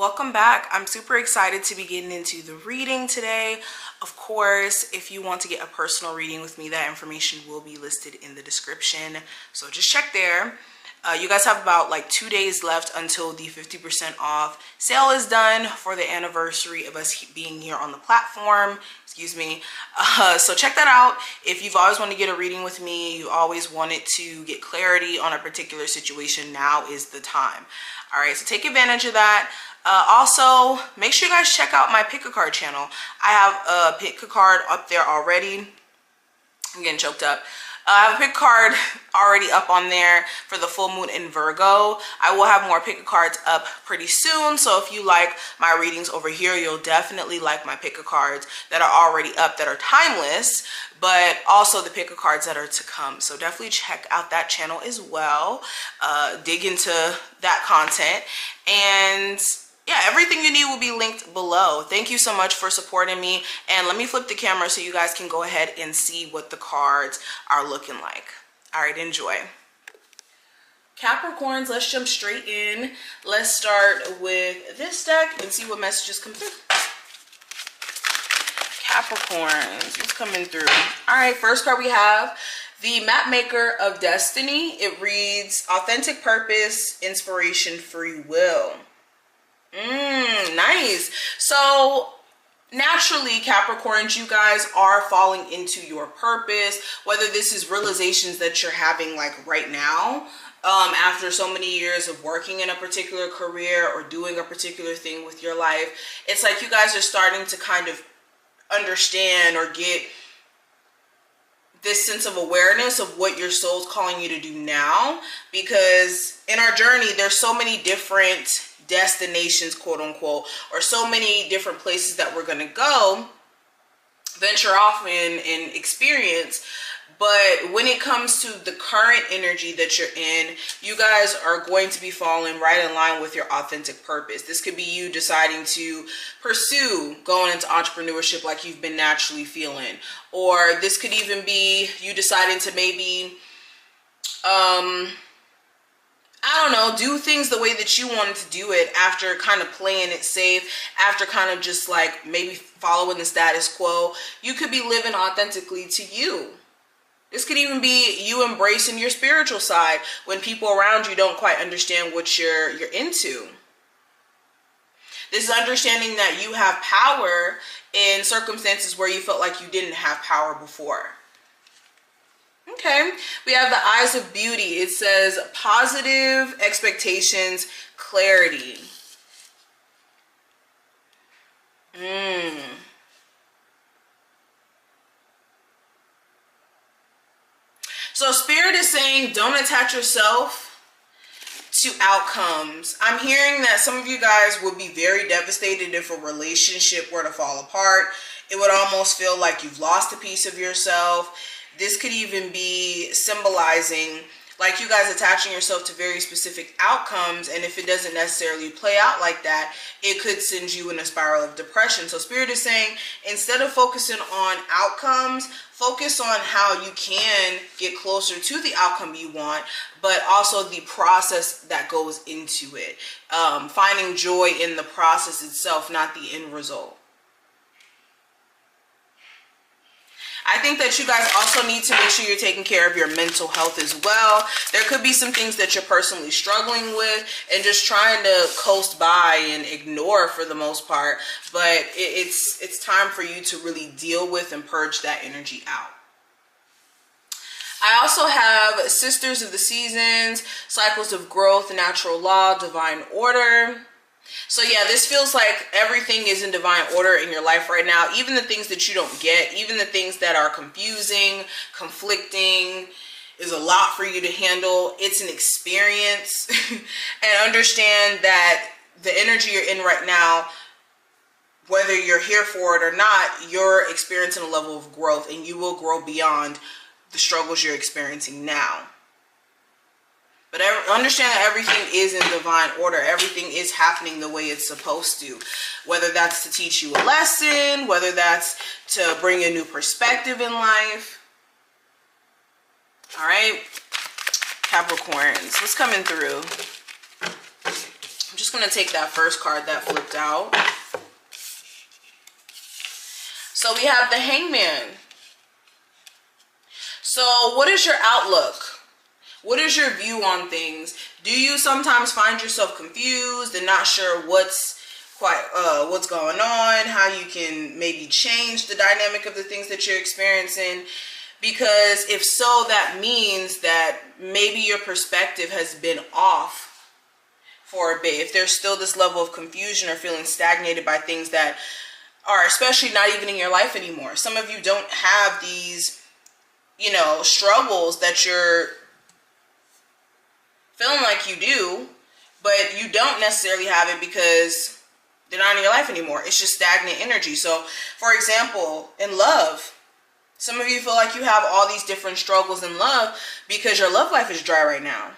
Welcome back. I'm super excited to be getting into the reading today. Of course, if you want to get a personal reading with me, that information will be listed in the description, so just check there. You guys have about like 2 days left until the 50% off sale is done for the anniversary of us being here on the platform. Excuse me. So check that out. If you've always wanted to get a reading with me, you always wanted to get clarity on a particular situation, now is the time. All right, so take advantage of that. Also, make sure you guys check out my pick a card channel. I have a pick a card up there already. I'm getting choked up. I have a pick card already up on there for the full moon in Virgo. I will have more pick cards up pretty soon, so if you like my readings over here, you'll definitely like my pick cards that are already up that are timeless, but also the pick cards that are to come. So definitely check out that channel as well. Dig into that content, and yeah, everything you need will be linked below. Thank you so much for supporting me, and let me flip the camera so you guys can go ahead and see what the cards are looking like. All right, enjoy. Capricorns, let's jump straight in. Let's start with this deck and see what messages come through. Capricorns, what's coming through? All right, first card we have the Map Maker of Destiny. It reads authentic purpose, inspiration, free will. Nice. So naturally, Capricorns, you guys are falling into your purpose, whether this is realizations that you're having like right now, after so many years of working in a particular career or doing a particular thing with your life. It's like you guys are starting to kind of understand or get this sense of awareness of what your soul's calling you to do now, because in our journey there's so many different destinations, quote unquote, or so many different places that we're gonna go, venture off in and experience. But when it comes to the current energy that you're in, you guys are going to be falling right in line with your authentic purpose. This could be you deciding to pursue going into entrepreneurship like you've been naturally feeling, or this could even be you deciding to maybe I don't know, do things the way that you wanted to do it after kind of playing it safe, after kind of just like maybe following the status quo. You could be living authentically to you. This could even be you embracing your spiritual side when people around you don't quite understand what you're into. This is understanding that you have power in circumstances where you felt like you didn't have power before. Okay, we have the Eyes of Beauty. It says positive expectations, clarity. So Spirit is saying don't attach yourself to outcomes. I'm hearing that some of you guys would be very devastated if a relationship were to fall apart. It would almost feel like you've lost a piece of yourself. This could even be symbolizing like you guys attaching yourself to very specific outcomes, and if it doesn't necessarily play out like that, it could send you in a spiral of depression. So Spirit is saying instead of focusing on outcomes, focus on how you can get closer to the outcome you want, but also the process that goes into it. Finding joy in the process itself, not the end result. I think that you guys also need to make sure you're taking care of your mental health as well. There could be some things that you're personally struggling with and just trying to coast by and ignore for the most part. But it's time for you to really deal with and purge that energy out. I also have Sisters of the Seasons, Cycles of Growth, Natural Law, Divine Order. So yeah, this feels like everything is in divine order in your life right now. Even the things that you don't get, even the things that are confusing, conflicting, is a lot for you to handle. It's an experience. And understand that the energy you're in right now, whether you're here for it or not, you're experiencing a level of growth, and you will grow beyond the struggles you're experiencing now. But understand that everything is in divine order. Everything is happening the way it's supposed to. Whether that's to teach you a lesson, whether that's to bring a new perspective in life. All right, Capricorns, what's coming through? I'm just going to take that first card that flipped out. So we have the Hangman. So what is your outlook? What is your view on things? Do you sometimes find yourself confused and not sure what's going on, how you can maybe change the dynamic of the things that you're experiencing? Because if so, that means that maybe your perspective has been off for a bit. If there's still this level of confusion or feeling stagnated by things that are especially not even in your life anymore. Some of you don't have these, you know, struggles that you're feeling like you do, but you don't necessarily have it because they're not in your life anymore. It's just stagnant energy. So, for example, in love, some of you feel like you have all these different struggles in love because your love life is dry right now.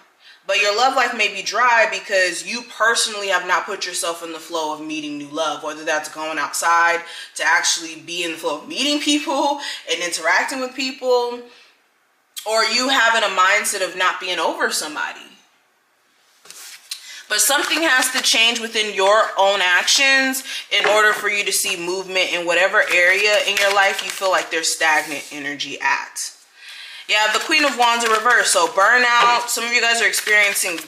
But your love life may be dry because you personally have not put yourself in the flow of meeting new love, whether that's going outside to actually be in the flow of meeting people and interacting with people, or you having a mindset of not being over somebody. But something has to change within your own actions in order for you to see movement in whatever area in your life you feel like there's stagnant energy at. You have the Queen of Wands in reverse. So burnout. Some of you guys are experiencing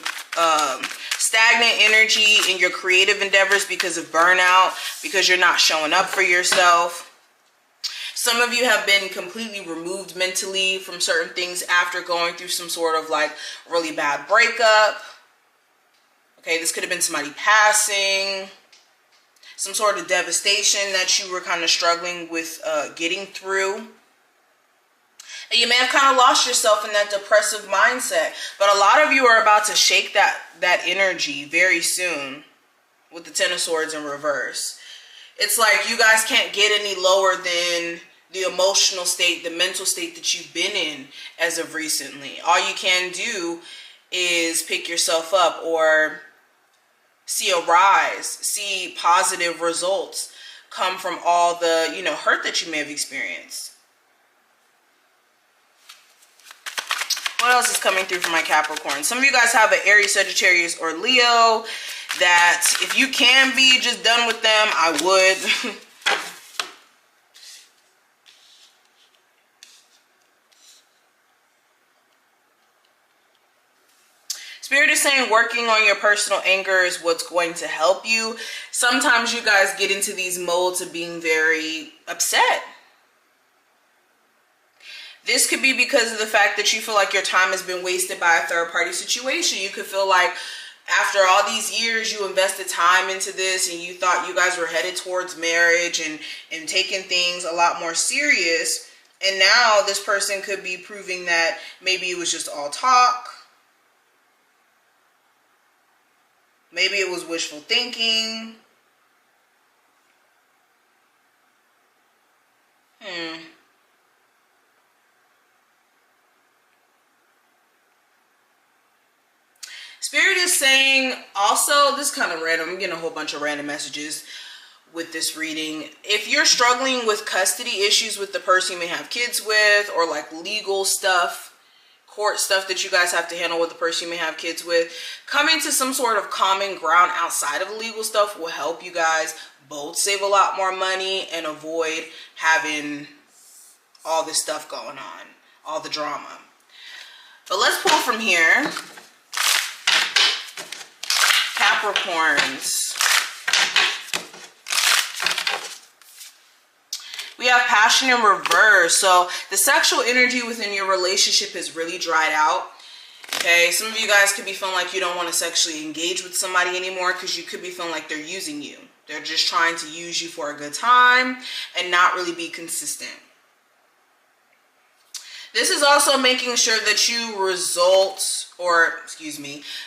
stagnant energy in your creative endeavors because of burnout, because you're not showing up for yourself. Some of you have been completely removed mentally from certain things after going through some sort of like really bad breakup. Okay, this could have been somebody passing, some sort of devastation that you were kind of struggling with getting through. And you may have kind of lost yourself in that depressive mindset. But a lot of you are about to shake that energy very soon with the Ten of Swords in reverse. It's like you guys can't get any lower than the emotional state, the mental state that you've been in as of recently. All you can do is pick yourself up or see a rise, see positive results come from all the, you know, hurt that you may have experienced. What else is coming through for my Capricorn? Some of you guys have an Aries, Sagittarius, or Leo that if you can be just done with them, I would. Spirit is saying working on your personal anger is what's going to help you. Sometimes you guys get into these modes of being very upset. This could be because of the fact that you feel like your time has been wasted by a third-party situation. You could feel like after all these years you invested time into this and you thought you guys were headed towards marriage and taking things a lot more serious. And now this person could be proving that maybe it was just all talk. Maybe it was wishful thinking. Spirit is saying also, this is kind of random. I'm getting a whole bunch of random messages with this reading. If you're struggling with custody issues with the person you may have kids with, or like legal stuff, court stuff that you guys have to handle with the person you may have kids with, coming to some sort of common ground outside of the legal stuff will help you guys both save a lot more money and avoid having all this stuff going on, all the drama. But let's pull from here. Capricorns. We have passion in reverse. So the sexual energy within your relationship has really dried out. Okay, some of you guys could be feeling like you don't want to sexually engage with somebody anymore because you could be feeling like they're using you. They're just trying to use you for a good time and not really be consistent. This is also making sure that you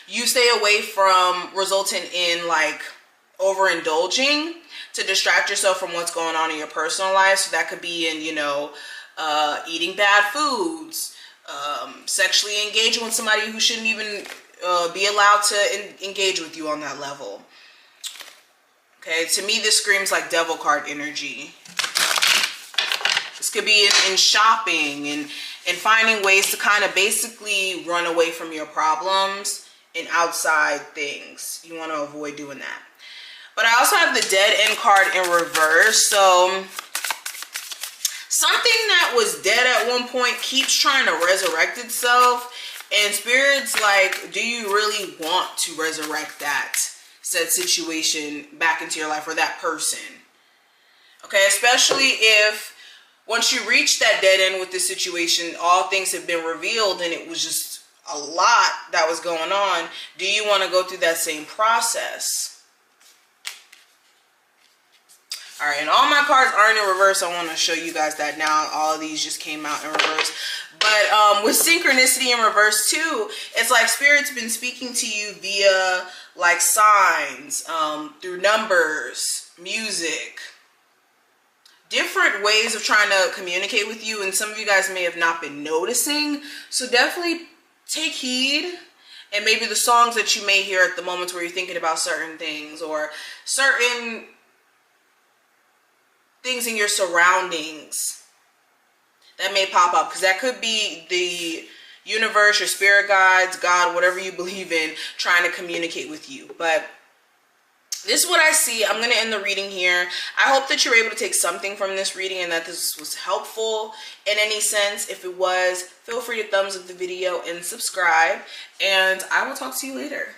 you stay away from resulting in like overindulging to distract yourself from what's going on in your personal life. So that could be in, you know, eating bad foods, sexually engaging with somebody who shouldn't even be allowed to engage with you on that level. Okay, to me this screams like devil card energy. This could be in shopping and finding ways to kind of basically run away from your problems and outside things. You want to avoid doing that. But I also have the Dead End card in reverse. So something that was dead at one point keeps trying to resurrect itself. And Spirit's like, do you really want to resurrect that said situation back into your life, or that person? Okay, especially if once you reach that dead end with this situation, all things have been revealed and it was just a lot that was going on. Do you want to go through that same process? All right, and all my cards aren't in reverse. I want to show you guys that now. All of these just came out in reverse. But with synchronicity in reverse too, it's like Spirit's been speaking to you via like signs, through numbers, music, different ways of trying to communicate with you. And some of you guys may have not been noticing. So definitely take heed. And maybe the songs that you may hear at the moments where you're thinking about certain things, or certain things in your surroundings that may pop up, because that could be the universe, your spirit guides, God, whatever you believe in, trying to communicate with you. But this is what I see. I'm going to end the reading here. I hope that you're able to take something from this reading and that this was helpful in any sense. If it was, feel free to thumbs up the video and subscribe, and I will talk to you later.